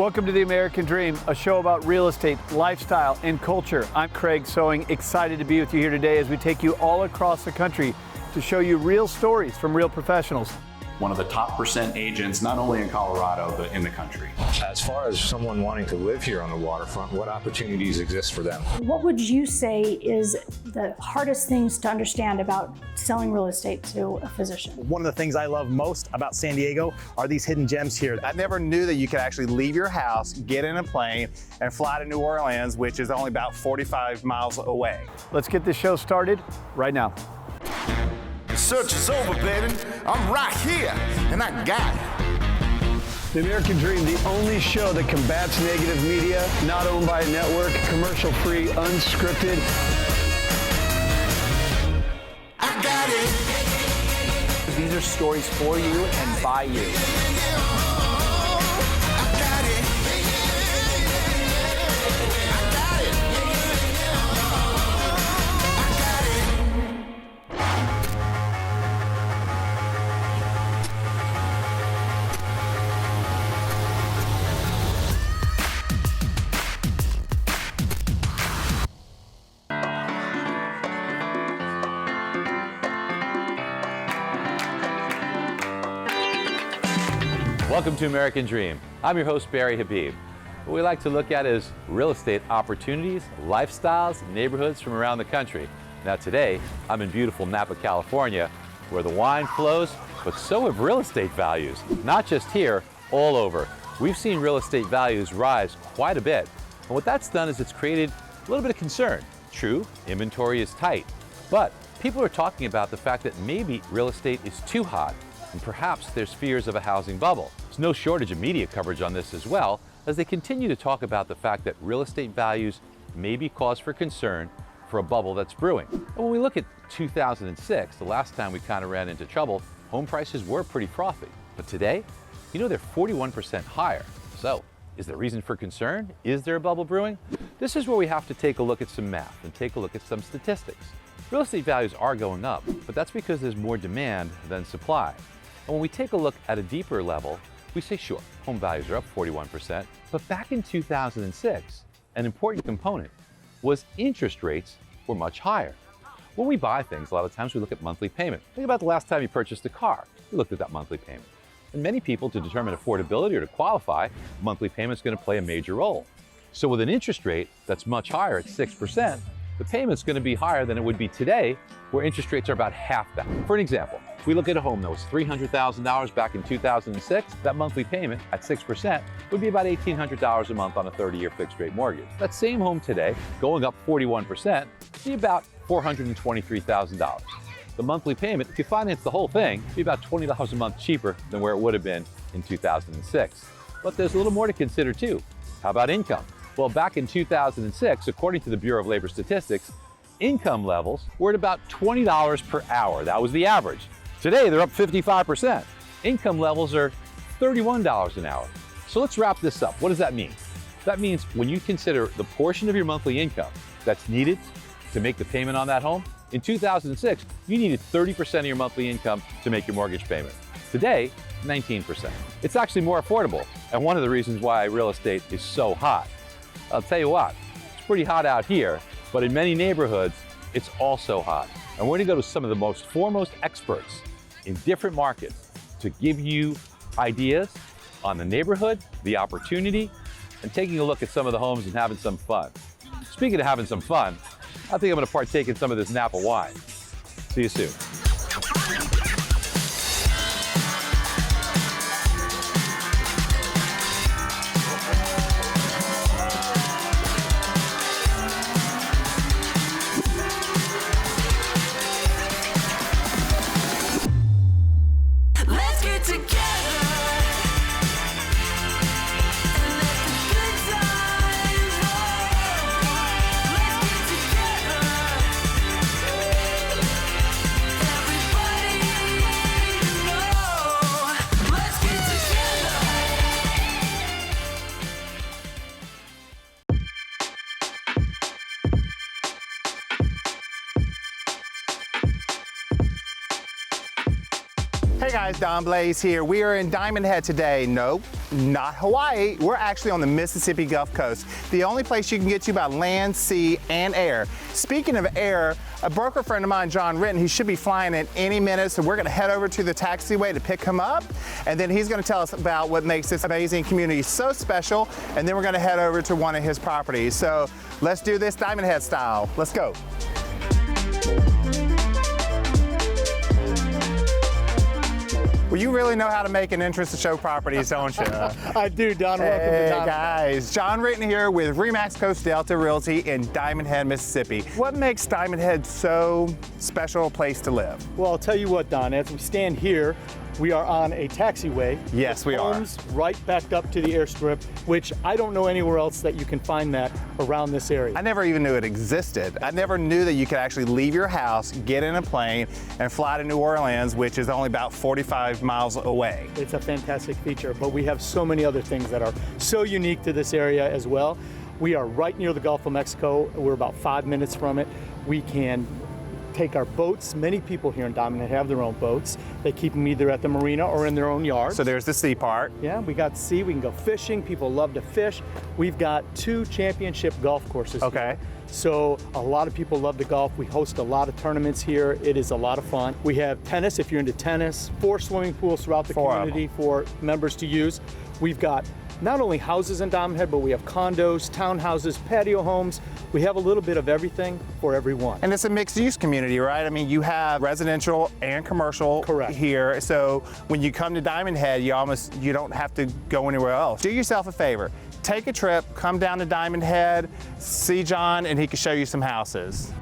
Welcome to The American Dream, a show about real estate, lifestyle, and culture. I'm Craig Sewing, excited to be with you here today as we take you all across the country to show you real stories from real professionals. One of the top % agents, not only in Colorado, but in the country. As far as someone wanting to live here on the waterfront, what opportunities exist for them? What would you say is the hardest things to understand about selling real estate to a physician? One of the things I love most about San Diego are these hidden gems here. I never knew that you could actually leave your house, get in a plane, and fly to New Orleans, which is only about 45 miles away. Let's get this show started right now. The search is over, baby. I'm right here, and I got it. The American Dream, the only show that combats negative media, not owned by a network, commercial-free, unscripted. I got it. These are stories for you and by you. Welcome to American Dream. I'm your host, Barry Habib. What we like to look at is real estate opportunities, lifestyles, neighborhoods from around the country. Now today, I'm in beautiful Napa, California, where the wine flows, but so have real estate values. Not just here, all over. We've seen real estate values rise quite a bit. And what that's done is it's created a little bit of concern. True, inventory is tight, but people are talking about the fact that maybe real estate is too hot, and perhaps there's fears of a housing bubble. There's no shortage of media coverage on this as well, as they continue to talk about the fact that real estate values may be cause for concern for a bubble that's brewing. And when we look at 2006, the last time we kind of ran into trouble, home prices were pretty frothy. But today, you know, they're 41% higher. So, is there reason for concern? Is there a bubble brewing? This is where we have to take a look at some math and take a look at some statistics. Real estate values are going up, but that's because there's more demand than supply. And when we take a look at a deeper level, we say, sure, home values are up 41%, but back in 2006, an important component was interest rates were much higher. When we buy things, a lot of times we look at monthly payment. Think about the last time you purchased a car. You looked at that monthly payment. And many people, to determine affordability or to qualify, monthly payment is going to play a major role. So with an interest rate that's much higher at 6%, the payment's going to be higher than it would be today, where interest rates are about half that. For an example, if we look at a home that was $300,000 back in 2006, that monthly payment at 6% would be about $1,800 a month on a 30-year fixed-rate mortgage. That same home today, going up 41%, would be about $423,000. The monthly payment, if you finance the whole thing, would be about $20 a month cheaper than where it would have been in 2006. But there's a little more to consider too. How about income? Well, back in 2006, according to the Bureau of Labor Statistics, income levels were at about $20 per hour. That was the average. Today, they're up 55%. Income levels are $31 an hour. So let's wrap this up. What does that mean? That means when you consider the portion of your monthly income that's needed to make the payment on that home, in 2006, you needed 30% of your monthly income to make your mortgage payment. Today, 19%. It's actually more affordable, and one of the reasons why real estate is so hot. I'll tell you what, it's pretty hot out here, but in many neighborhoods, it's also hot. And we're gonna go to some of the most foremost experts in different markets to give you ideas on the neighborhood, the opportunity, and taking a look at some of the homes and having some fun. Speaking of having some fun, I think I'm gonna partake in some of this Napa wine. See you soon. guys, Don Blaize here. We are in Diamondhead today. No, not Hawaii. We're actually on the Mississippi Gulf Coast. The only place you can get to by land, sea, and air. Speaking of air, a broker friend of mine, John Ritton, he should be flying in any minute, so we're gonna head over to the taxiway to pick him up, and then he's gonna tell us about what makes this amazing community so special, and then we're gonna head over to one of his properties. So let's do this Diamondhead style. Let's go. Well, you really know how to make an entrance to show properties, don't you? I do, Don. Welcome Hey to Napa. guys, John Ritton here with Remax Coast Delta Realty in Diamondhead, Mississippi. What makes Diamondhead so special a place to live? Well, I'll tell you what, Don, as we stand here, we are on a taxiway. Yes, we are. Homes right backed up to the airstrip, which I don't know anywhere else that you can find that around this area. I never even knew it existed. I never knew that you could actually leave your house, get in a plane, and fly to New Orleans, which is only about 45 miles away. It's a fantastic feature, but we have so many other things that are so unique to this area as well. We are right near the Gulf of Mexico. We're about 5 minutes from it. We can take our boats. Many people here in Diamondhead have their own boats. They keep them either at the marina or in their own yard. So there's the sea part. Yeah, we got sea. We can go fishing. People love to fish. We've got 2 championship golf courses Okay. here. So a lot of people love to golf. We host a lot of tournaments here. It is a lot of fun. We have tennis if you're into tennis. 4 swimming pools throughout the 4 of community for members to use. We've got not only houses in Diamondhead, but we have condos, townhouses, patio homes. We have a little bit of everything for everyone. And it's a mixed use community, right? I mean, you have residential and commercial Correct. here. So when you come to Diamondhead, you don't have to go anywhere else. Do yourself a favor. Take a trip, come down to Diamondhead, see John, and he can show you some houses.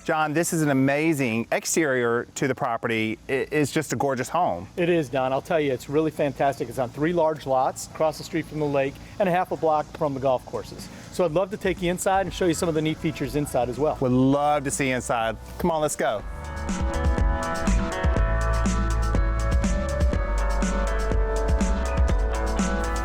John, this is an amazing exterior to the property. It's just a gorgeous home. It is, Don. I'll tell you, it's really fantastic. It's on 3 large lots across the street from the lake and a half a block from the golf courses. So I'd love to take you inside and show you some of the neat features inside as well. Would love to see inside. Come on, let's go.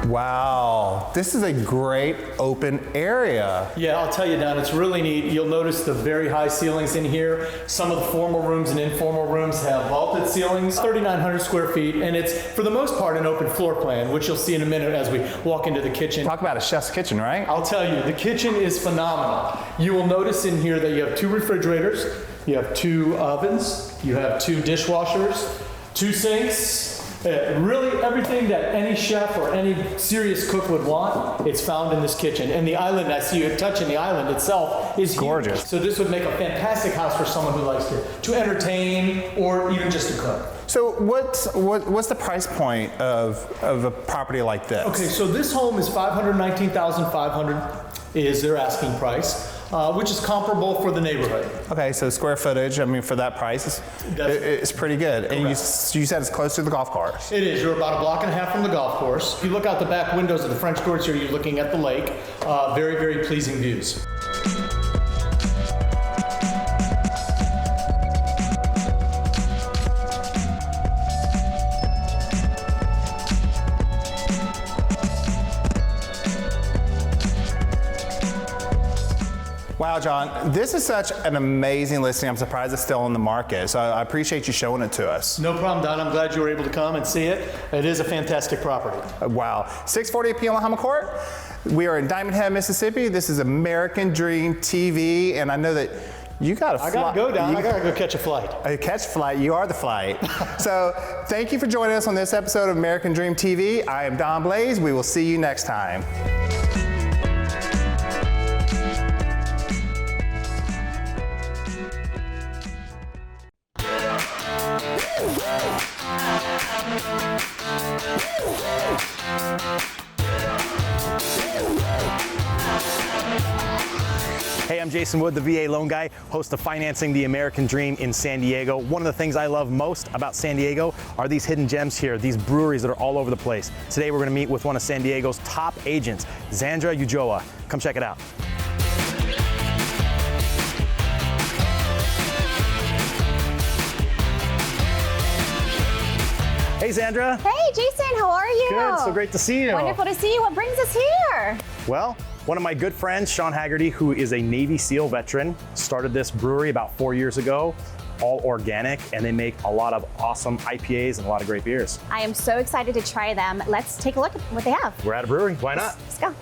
Wow, this is a great open area. Yeah, I'll tell you, Don, it's really neat. You'll notice the very high ceilings in here. Some of the formal rooms and informal rooms have vaulted ceilings, 3,900 square feet, and it's, for the most part, an open floor plan, which you'll see in a minute as we walk into the kitchen. Talk about a chef's kitchen, right? I'll tell you, the kitchen is phenomenal. You will notice in here that you have 2 refrigerators, you have 2 ovens, you have 2 dishwashers, 2 sinks. Really everything that any chef or any serious cook would want, it's found in this kitchen. And the island, I see you touching the island itself, is gorgeous. Huge. So this would make a fantastic house for someone who likes to entertain or even just to cook. So what's the price point of a property like this? Okay, so this home is $519,500 is their asking price, which is comparable for the neighborhood. Okay, so square footage, I mean, for that price, it's pretty good. And you said it's close to the golf course. It is. You're about a block and a half from the golf course. If you look out the back windows of the French doors here, you're looking at the lake. Very, very pleasing views. Wow, John, this is such an amazing listing. I'm surprised it's still on the market. So I appreciate you showing it to us. No problem, Don. I'm glad you were able to come and see it. It is a fantastic property. Wow. 648 Oklahoma Court. We are in Diamondhead, Mississippi. This is American Dream TV, and I know that you got to fly. I got to go, Don. I got to go catch a flight. Catch a flight. You are the flight. So thank you for joining us on this episode of American Dream TV. I am Don Blaize. We will see you next time. Hey, I'm Jason Wood, the VA loan guy, host of Financing the American Dream in San Diego. One of the things I love most about San Diego are these hidden gems here, these breweries that are all over the place. Today we're going to meet with one of San Diego's top agents, Zandra Ujoa. Come check it out. Hey, Zandra. Hey, Jason, how are you? Good, so great to see you. Wonderful to see you. What brings us here? Well, one of my good friends, Sean Haggerty, who is a Navy SEAL veteran, started this brewery about 4 years ago. all organic, and they make a lot of awesome IPAs and a lot of great beers. I am so excited to try them. Let's take a look at what they have. We're at a brewery, why not? Let's go.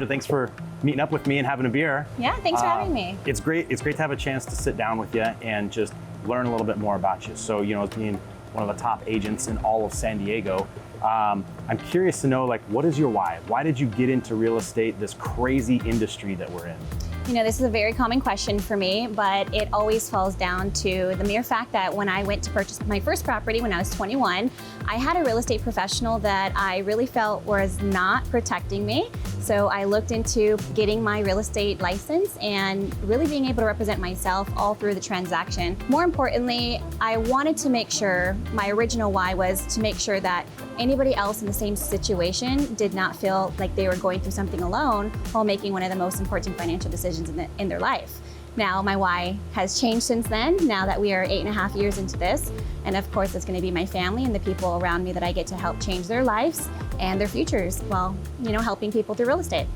Thanks for meeting up with me and having a beer. Yeah, thanks for having me. It's great to have a chance to sit down with you and just learn a little bit more about you. So, as being one of the top agents in all of San Diego, I'm curious to know, what is your why? Why did you get into real estate, this crazy industry that we're in? This is a very common question for me, but it always falls down to the mere fact that when I went to purchase my first property when I was 21, I had a real estate professional that I really felt was not protecting me. So I looked into getting my real estate license and really being able to represent myself all through the transaction. More importantly, I wanted to make sure, my original why was to make sure that anybody else in the same situation did not feel like they were going through something alone while making one of the most important financial decisions in their life. Now, my why has changed since then, now that we are 8.5 years into this. And of course, it's gonna be my family and the people around me that I get to help change their lives and their futures while, helping people through real estate.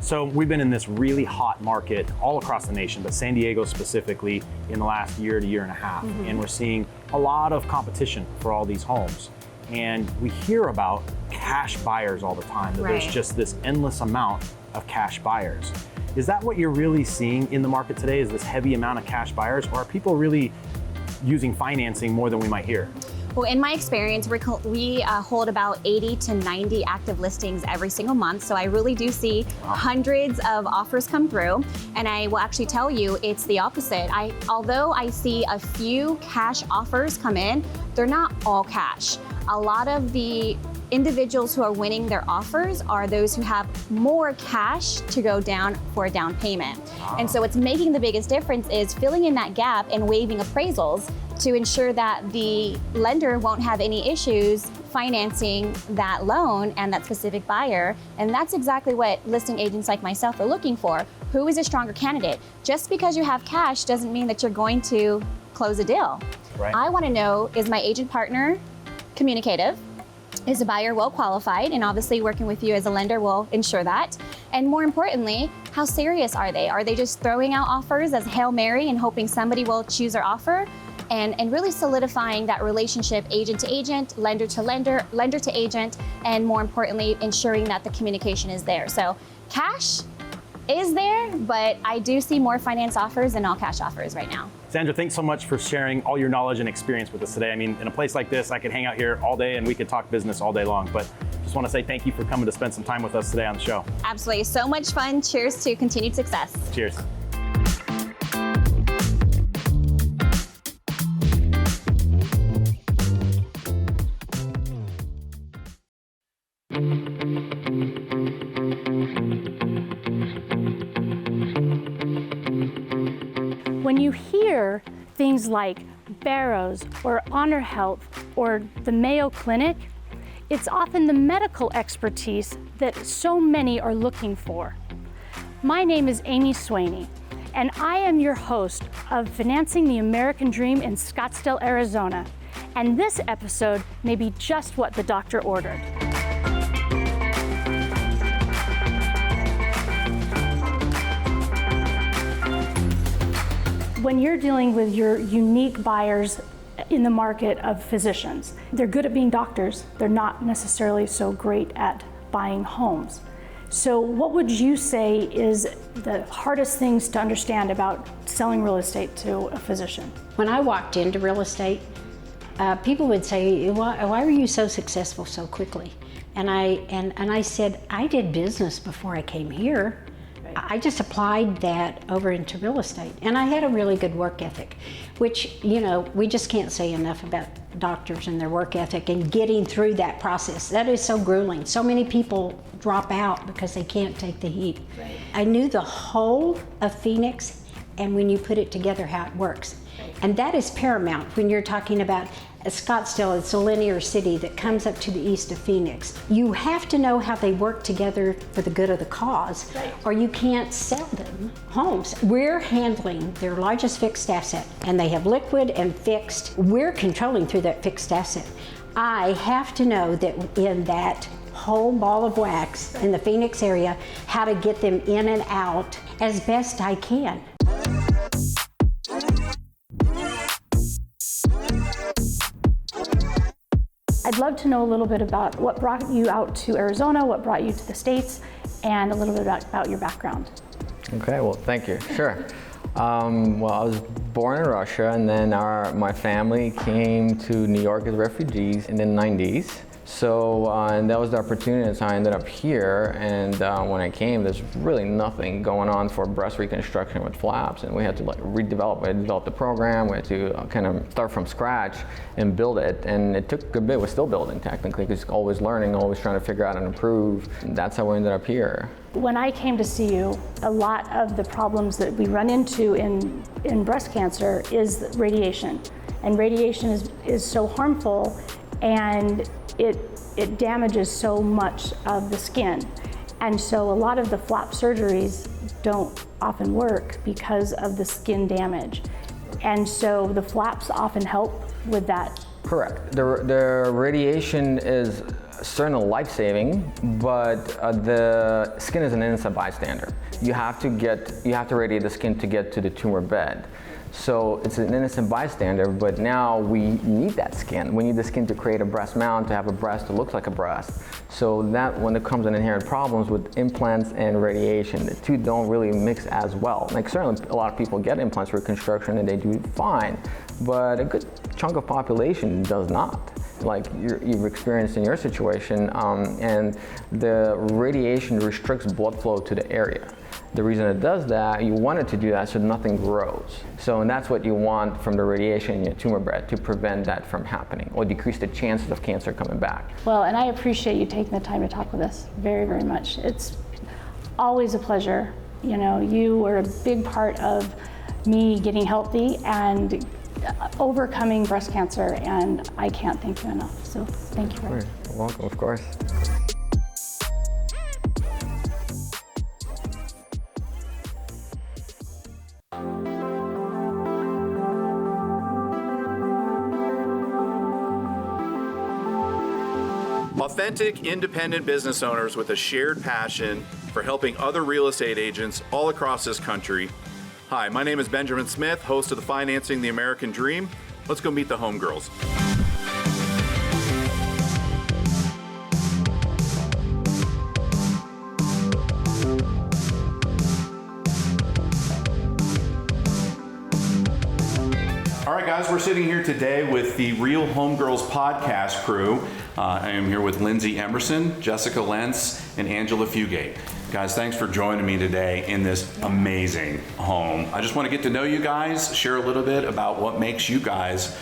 So we've been in this really hot market all across the nation, but San Diego specifically in the last year to year and a half. Mm-hmm. And we're seeing a lot of competition for all these homes. And we hear about cash buyers all the time, that there's just this endless amount of cash buyers. Is that what you're really seeing in the market today, is this heavy amount of cash buyers, or are people really using financing more than we might hear? Well, in my experience, we hold about 80 to 90 active listings every single month. So I really do see hundreds of offers come through. And I will actually tell you, it's the opposite. Although I see a few cash offers come in, they're not all cash. A lot of the individuals who are winning their offers are those who have more cash to go down for a down payment. And so what's making the biggest difference is filling in that gap and waiving appraisals to ensure that the lender won't have any issues financing that loan and that specific buyer. And that's exactly what listing agents like myself are looking for. Who is a stronger candidate? Just because you have cash doesn't mean that you're going to close a deal. Right. I want to know, is my agent partner communicative? Is the buyer well qualified? And obviously working with you as a lender will ensure that. And more importantly, how serious are they? Are they just throwing out offers as Hail Mary and hoping somebody will choose their offer? And really solidifying that relationship, agent to agent, lender to lender, lender to agent, and more importantly, ensuring that the communication is there. So cash is there, but I do see more finance offers than all cash offers right now. Sandra, thanks so much for sharing all your knowledge and experience with us today. I mean, in a place like this, I could hang out here all day and we could talk business all day long, but just want to say thank you for coming to spend some time with us today on the show. Absolutely, so much fun. Cheers to continued success. Cheers. When you hear things like Barrows or Honor Health or the Mayo Clinic, it's often the medical expertise that so many are looking for. My name is Amy Swany, and I am your host of Financing the American Dream in Scottsdale, Arizona. And this episode may be just what the doctor ordered. When you're dealing with your unique buyers in the market of physicians, they're good at being doctors. They're not necessarily so great at buying homes. So what would you say is the hardest things to understand about selling real estate to a physician? When I walked into real estate, people would say, why were you so successful so quickly? And I said, I did business before I came here. I just applied that over into real estate. And I had a really good work ethic, which, we just can't say enough about doctors and their work ethic and getting through that process. That is so grueling. So many people drop out because they can't take the heat. Right. I knew the whole of Phoenix and when you put it together, how it works. Right. And that is paramount when you're talking about Scottsdale, it's a linear city that comes up to the east of Phoenix. You have to know how they work together for the good of the cause, or you can't sell them homes. We're handling their largest fixed asset, and they have liquid and fixed. We're controlling through that fixed asset. I have to know that in that whole ball of wax in the Phoenix area, how to get them in and out as best I can. I'd love to know a little bit about what brought you out to Arizona, what brought you to the States, and a little bit about your background. Okay, well, thank you. Sure. Well, I was born in Russia, and then my family came to New York as refugees in the 90s. So, and that was the opportunity, so I ended up here, and when I came, there's really nothing going on for breast reconstruction with flaps, and we had to we had to develop the program, we had to kind of start from scratch and build it, and it took a bit. We're still building technically, because always learning, always trying to figure out and improve. And that's how we ended up here. When I came to see you, a lot of the problems that we run into in breast cancer is radiation, and radiation is so harmful, and it damages so much of the skin. And so a lot of the flap surgeries don't often work because of the skin damage. And so the flaps often help with that. Correct. The radiation is certainly life-saving, but the skin is an innocent bystander. You have to radiate the skin to get to the tumor bed. So it's an innocent bystander, but now we need that skin. We need the skin to create a breast mound, to have a breast that looks like a breast. So that when it comes in inherent problems with implants and radiation, the two don't really mix as well. Like certainly a lot of people get implants for reconstruction and they do fine, but a good chunk of population does not. Like you've experienced in your situation, and the radiation restricts blood flow to the area. The reason it does that, you want it to do that so nothing grows. So, and that's what you want from the radiation in your tumor bed, to prevent that from happening or decrease the chances of cancer coming back. Well, and I appreciate you taking the time to talk with us very, very much. It's always a pleasure. You know, you were a big part of me getting healthy and overcoming breast cancer, and I can't thank you enough. So thank you very much. You're welcome, of course. Authentic, independent business owners with a shared passion for helping other real estate agents all across this country. Hi, my name is Benjamin Smith, host of the Financing the American Dream. Let's go meet the homegirls. All right, guys, we're sitting here today with the Real Homegirls podcast crew. I am here with Lindsay Emerson, Jessica Lentz, and Angela Fugate. Guys, thanks for joining me today in this amazing home. I just want to get to know you guys, share a little bit about what makes you guys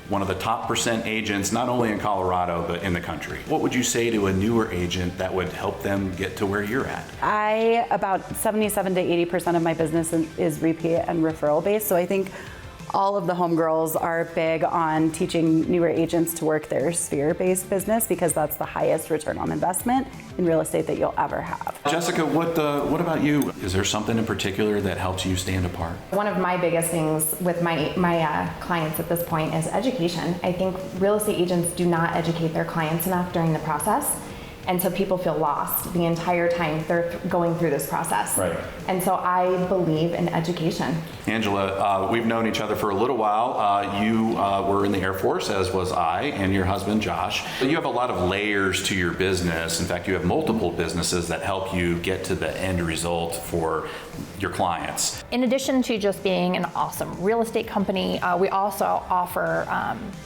one of the top % agents, not only in Colorado, but in the country. What would you say to a newer agent that would help them get to where you're at? About 77 to 80% of my business is repeat and referral based, so I think all of the homegirls are big on teaching newer agents to work their sphere-based business, because that's the highest return on investment in real estate that you'll ever have. Jessica, what about you? Is there something in particular that helps you stand apart? One of my biggest things with my clients at this point is education. I think real estate agents do not educate their clients enough during the process. And so people feel lost the entire time they're going through this process. Right. And so I believe in education. Angela, we've known each other for a little while. You were in the Air Force, as was I, and your husband, Josh. You have a lot of layers to your business. In fact, you have multiple businesses that help you get to the end result for your clients. In addition to just being an awesome real estate company, we also offer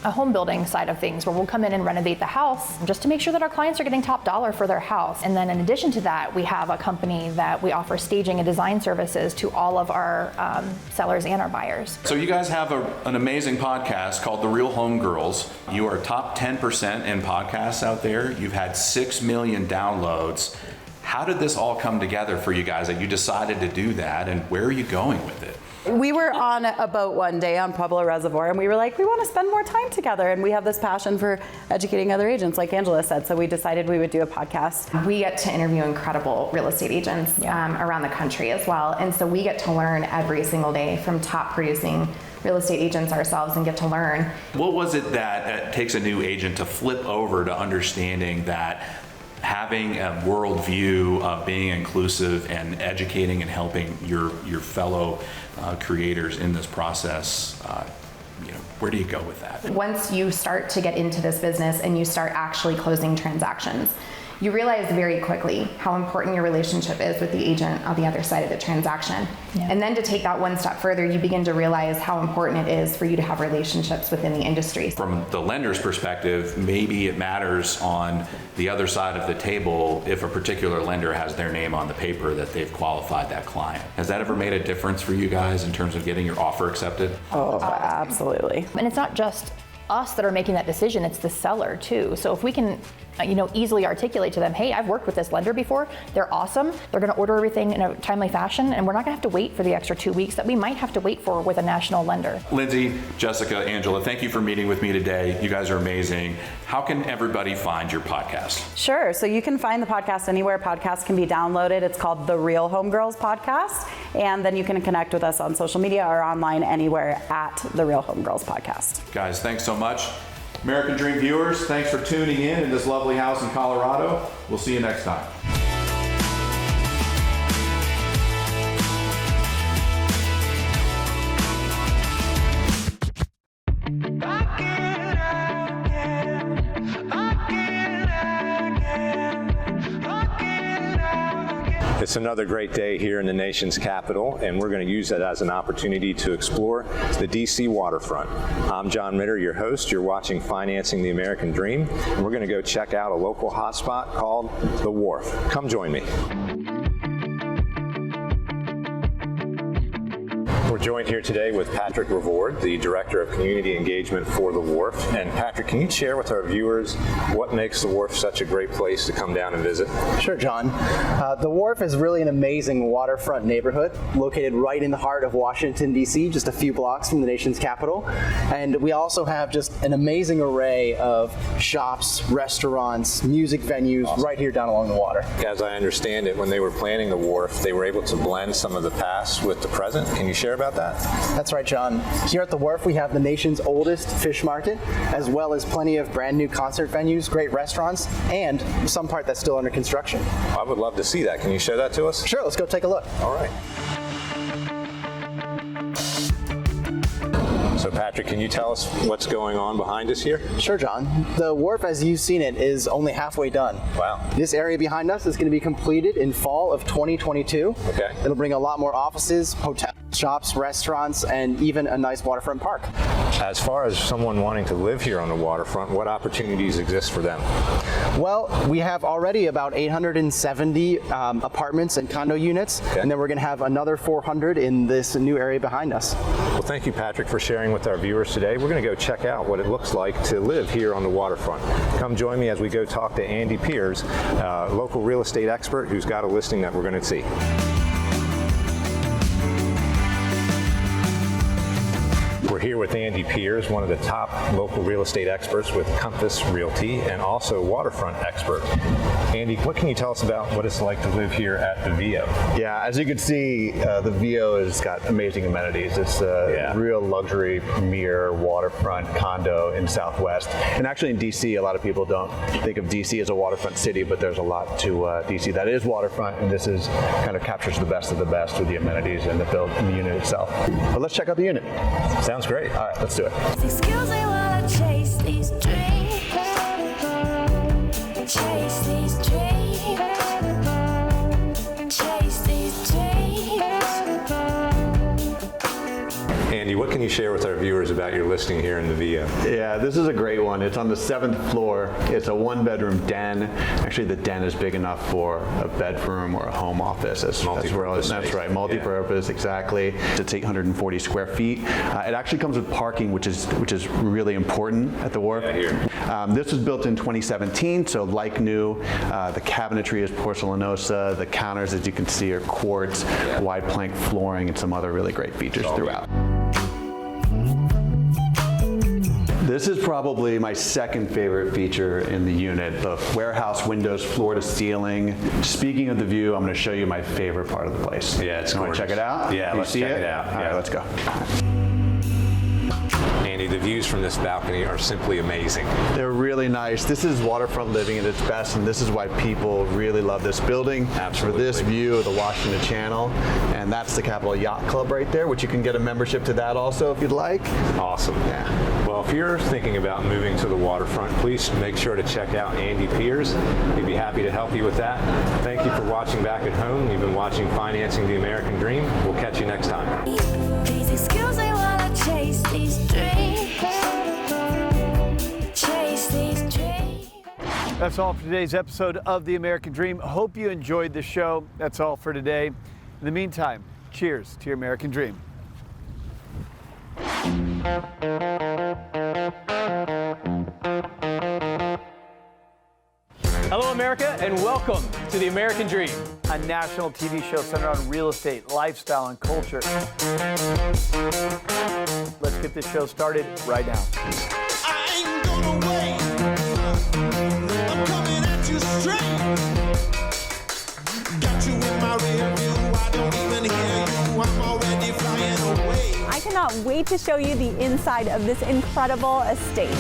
a home building side of things, where we'll come in and renovate the house just to make sure that our clients are getting top dollar for their house. And then in addition to that, we have a company that we offer staging and design services to all of our sellers and our buyers. So you guys have an amazing podcast called The Real Homegirls. You are top 10% in podcasts out there. You've had 6 million downloads. How did this all come together for you guys that you decided to do that, and where are you going with it? We were on a boat one day on Pueblo Reservoir, and we were like, we want to spend more time together, and we have this passion for educating other agents, like Angela said, so we decided we would do a podcast. We get to interview incredible real estate agents around the country as well, and so we get to learn every single day from top producing real estate agents ourselves and get to learn. What was it that takes a new agent to flip over to understanding that having a worldview of being inclusive and educating and helping your fellow creators in this process, where do you go with that? Once you start to get into this business and you start actually closing transactions, you realize very quickly how important your relationship is with the agent on the other side of the transaction. And then to take that one step further, you begin to realize how important it is for you to have relationships within the industry. From the lender's perspective, maybe it matters on the other side of the table if a particular lender has their name on the paper that they've qualified that client. Has that ever made a difference for you guys in terms of getting your offer accepted? Oh, absolutely. And it's not just us that are making that decision, it's the seller too. So if we can easily articulate to them, hey, I've worked with this lender before, they're awesome, they're gonna order everything in a timely fashion, and we're not gonna have to wait for the extra 2 weeks that we might have to wait for with a national lender. Lindsay, Jessica, Angela, thank you for meeting with me today. You guys are amazing. How can everybody find your podcast? Sure, so you can find the podcast anywhere podcasts can be downloaded. It's called The Real Homegirls Podcast, and then you can connect with us on social media or online anywhere at The Real Homegirls Podcast. Guys, thanks so much. American Dream viewers, thanks for tuning in this lovely house in Colorado. We'll see you next time. It's another great day here in the nation's capital, and we're going to use that as an opportunity to explore the DC waterfront. I'm John Ritter, your host. You're watching Financing the American Dream, and we're going to go check out a local hotspot called the Wharf. Come join me. We're joined here today with Patrick Revord, the Director of Community Engagement for the Wharf. And Patrick, can you share with our viewers what makes the Wharf such a great place to come down and visit? Sure, John. The Wharf is really an amazing waterfront neighborhood located right in the heart of Washington, D.C., just a few blocks from the nation's capital. And we also have just an amazing array of shops, restaurants, music venues right here down along the water. As I understand it, when they were planning the Wharf, they were able to blend some of the past with the present. Can you share about that? That's right, John. Here at the Wharf, we have the nation's oldest fish market, as well as plenty of brand new concert venues, great restaurants, and some part that's still under construction. I would love to see that. Can you show that to us? Sure, let's go take a look. All right. So Patrick, can you tell us what's going on behind us here? Sure, John. The Wharf, as you've seen it, is only halfway done. Wow. This area behind us is going to be completed in fall of 2022. Okay. It'll bring a lot more offices, hotels, shops, restaurants, and even a nice waterfront park. As far as someone wanting to live here on the waterfront, what opportunities exist for them? Well, we have already about 870 apartments and condo units, and then we're going to have another 400 in this new area behind us. Well, thank you, Patrick, for sharing with our viewers today. We're going to go check out what it looks like to live here on the waterfront. Come join me as we go talk to Andy Piers, a local real estate expert who's got a listing that we're going to see. We're here with Andy Piers, one of the top local real estate experts with Compass Realty and also waterfront expert. Andy, what can you tell us about what it's like to live here at the Vio? Yeah, as you can see, the Vio has got amazing amenities. It's a real luxury premier waterfront condo in Southwest. And actually in DC, a lot of people don't think of DC as a waterfront city, but there's a lot to DC that is waterfront, and this is kind of captures the best of the best with the amenities and the unit itself. But let's check out the unit. Sounds great. All right, let's do it. Excuse me while I chase these dreams. Chase these dreams. Chase these dreams. Andy, what can you share with our viewers about your listing here in the Vio? Yeah, this is a great one. It's on the 7th floor. It's a 1-bedroom den. Actually, the den is big enough for a bedroom or a home office. That's right, multi-purpose, exactly. It's 840 square feet. It actually comes with parking, which is really important at the Wharf. This was built in 2017, so like new. The cabinetry is porcelanosa. The counters, as you can see, are quartz, wide plank flooring, and some other really great features throughout. This is probably my second favorite feature in the unit, the warehouse windows floor to ceiling. Speaking of the view, I'm going to show you my favorite part of the place. Yeah, it's gorgeous. You want to check it out? Yeah, let's check it out. All right, let's go. Andy, the views from this balcony are simply amazing. They're really nice. This is waterfront living at its best, and this is why people really love this building. Absolutely. For this view of the Washington Channel, and that's the Capital Yacht Club right there, which you can get a membership to that also if you'd like. Awesome. Yeah. Well, if you're thinking about moving to the waterfront, please make sure to check out Andy Piers. He'd be happy to help you with that. Thank you for watching back at home. You've been watching Financing the American Dream. We'll catch you next time. Please excuse me while I chase these dreams. Chase these dreams. That's all for today's episode of The American Dream. Hope you enjoyed the show. That's all for today. In the meantime, cheers to your American Dream. Hello, America, and welcome to The American Dream, a national TV show centered on real estate, lifestyle, and culture. Let's get this show started right now. I ain't gonna wait. I'm coming at you straight. Got you in my rear view. I don't even hear you. I'm already flying away. I cannot wait to show you the inside of this incredible estate.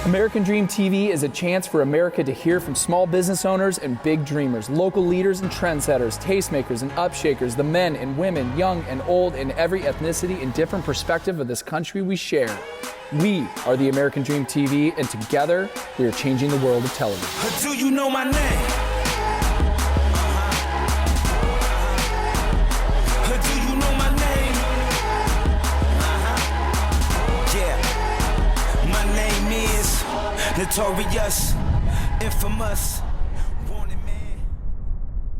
American Dream TV is a chance for America to hear from small business owners and big dreamers, local leaders and trendsetters, tastemakers and upshakers, the men and women, young and old, in every ethnicity and different perspective of this country we share. We are the American Dream TV, and together we are changing the world of television. Do you know my name? Do you know my name? Yeah, my name is Notorious, Infamous.